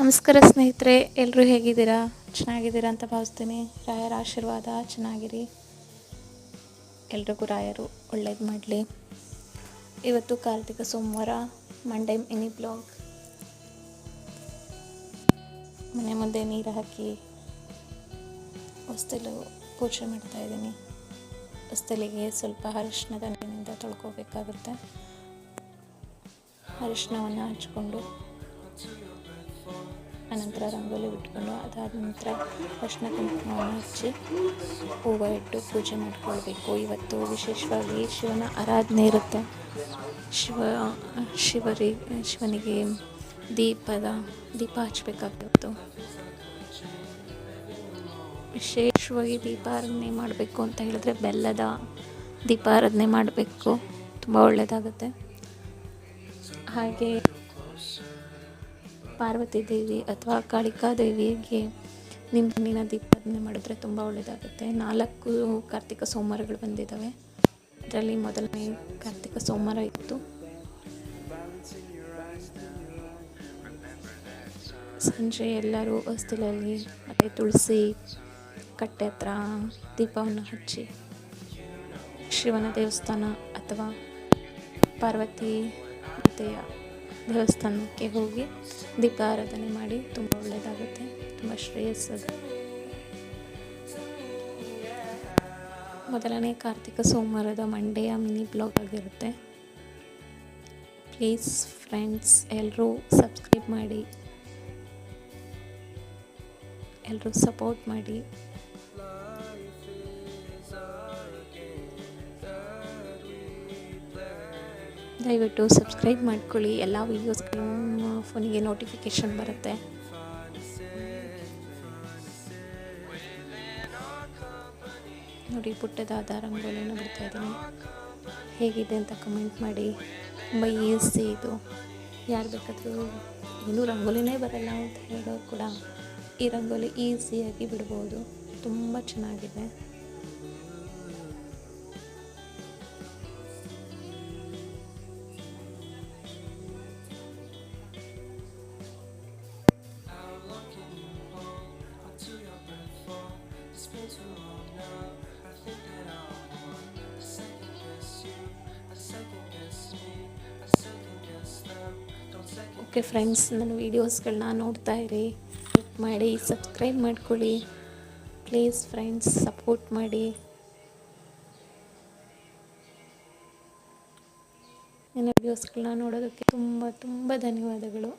ನಮಸ್ಕಾರ ಸ್ನೇಹಿತರೆ, ಎಲ್ಲರೂ ಹೇಗಿದ್ದೀರಾ? ಚೆನ್ನಾಗಿದ್ದೀರಾ ಅಂತ ಭಾವಿಸ್ತೀನಿ. ರಾಯರ ಆಶೀರ್ವಾದ ಚೆನ್ನಾಗಿರಿ. ಎಲ್ರಿಗೂ ರಾಯರು ಒಳ್ಳೇದು ಮಾಡಲಿ. ಇವತ್ತು ಕಾರ್ತಿಕ ಸೋಮವಾರ, ಮಂಡೇ ಮಿನಿ ಬ್ಲಾಗ್. ಮನೆ ಮುಂದೆ ನೀರು ಹಾಕಿ ಹೊಸ್ತಲು ಪೂಜೆ ಮಾಡ್ತಾಯಿದ್ದೀನಿ. ಹೊಸ್ತಲಿಗೆ ಸ್ವಲ್ಪ ಅರಿಶಿಣದ ನೀರಿನಿಂದ ತೊಳ್ಕೊಬೇಕಾಗುತ್ತೆ. ಅರಿಶಿಣವನ್ನು ಹಚ್ಕೊಂಡು ಅನಂತರ ರಂಗೋಲಿ ಬಿಟ್ಕೊಂಡು ಅದಾದ ನಂತರ ಅರಿಶಿಣ ಕುಂಕುಮವನ್ನು ಹಚ್ಚಿ ಹೂವು ಇಟ್ಟು ಪೂಜೆ ಮಾಡಿಕೊಳ್ಬೇಕು. ಇವತ್ತು ವಿಶೇಷವಾಗಿ ಶಿವನ ಆರಾಧನೆ ಇರುತ್ತೆ. ಶಿವನಿಗೆ ದೀಪ ಹಚ್ಚಬೇಕಾಗಿತ್ತು. ವಿಶೇಷವಾಗಿ ದೀಪಾರಾಧನೆ ಮಾಡಬೇಕು ಅಂತ ಹೇಳಿದ್ರೆ ಬೆಲ್ಲದ ದೀಪಾರಾಧನೆ ಮಾಡಬೇಕು, ತುಂಬ ಒಳ್ಳೆಯದಾಗುತ್ತೆ. ಹಾಗೆ ಪಾರ್ವತಿ ದೇವಿ ಅಥವಾ ಕಾಳಿಕಾ ದೇವಿಗೆ ನಿಂಬೆಹಣ್ಣಿನ ದೀಪಾರಾಧನೆ ಮಾಡಿದ್ರೆ ತುಂಬ ಒಳ್ಳೆಯದಾಗುತ್ತೆ. 4 ಕಾರ್ತಿಕ ಸೋಮವಾರಗಳು ಬಂದಿದ್ದಾವೆ. ಅದರಲ್ಲಿ ಮೊದಲನೇ ಕಾರ್ತಿಕ ಸೋಮವಾರ ಇತ್ತು. ಸಂಜೆ ಎಲ್ಲರೂ ಹೊಸ್ತಿಲಲ್ಲಿ ಮತ್ತು ತುಳಸಿ ಕಟ್ಟೆ ಹತ್ರ ದೀಪವನ್ನು ಹಚ್ಚಿ ಶಿವನ ದೇವಸ್ಥಾನ ಅಥವಾ ಪಾರ್ವತಿ ದೇವಿಯ ದೇವಸ್ಥಾನಕ್ಕೆ ಹೋಗಿ ದೀಪಾರಾಧನೆ ಮಾಡಿ ತುಂಬ ಒಳ್ಳೆಯದಾಗುತ್ತೆ, ತುಂಬ ಶ್ರೇಯಸ್ಸದು. ಮೊದಲನೇ ಕಾರ್ತಿಕ ಸೋಮವಾರದ ಮಂಡೆಯ ಮಿನಿ ಬ್ಲಾಗ್ ಆಗಿರುತ್ತೆ. ಪ್ಲೀಸ್ ಫ್ರೆಂಡ್ಸ್, ಎಲ್ಲರೂ ಸಬ್ಸ್ಕ್ರೈಬ್ ಮಾಡಿ, ಎಲ್ಲರೂ ಸಪೋರ್ಟ್ ಮಾಡಿ. ದಯವಿಟ್ಟು ಸಬ್ಸ್ಕ್ರೈಬ್ ಮಾಡ್ಕೊಳ್ಳಿ. ಎಲ್ಲ ವೀಡಿಯೋಸ್ಗಳು ಫೋನಿಗೆ ನೋಟಿಫಿಕೇಷನ್ ಬರುತ್ತೆ. ನೋಡಿ, ಪುಟ್ಟದಾದ ರಂಗೋಲಿಯನ್ನು ಬಿಡ್ತಾ ಇದ್ದೀನಿ. ಹೇಗಿದೆ ಅಂತ ಕಮೆಂಟ್ ಮಾಡಿ. ತುಂಬ ಈಸಿ ಇದು. ಯಾರು ಬೇಕಾದರೂ ಇನ್ನೂ ರಂಗೋಲಿನೇ ಬರಲ್ಲ ಅಂತ ಹೇಳೋರು ಕೂಡ ಈ ರಂಗೋಲಿ ಈಸಿಯಾಗಿ ಬಿಡ್ಬೋದು. ತುಂಬ ಚೆನ್ನಾಗಿದೆ. ಓಕೆ ಫ್ರೆಂಡ್ಸ್, ನನ್ನ ವೀಡಿಯೋಸ್ಗಳನ್ನ ನೋಡ್ತಾ ಇರಿ, ಲೈಕ್ ಮಾಡಿ, ಸಬ್ಸ್ಕ್ರೈಬ್ ಮಾಡ್ಕೊಳ್ಳಿ. ಪ್ಲೀಸ್ ಫ್ರೆಂಡ್ಸ್, ಸಪೋರ್ಟ್ ಮಾಡಿ. ನನ್ನ ವೀಡಿಯೋಸ್ಗಳನ್ನ ನೋಡೋದಕ್ಕೆ ತುಂಬ ತುಂಬ ಧನ್ಯವಾದಗಳು.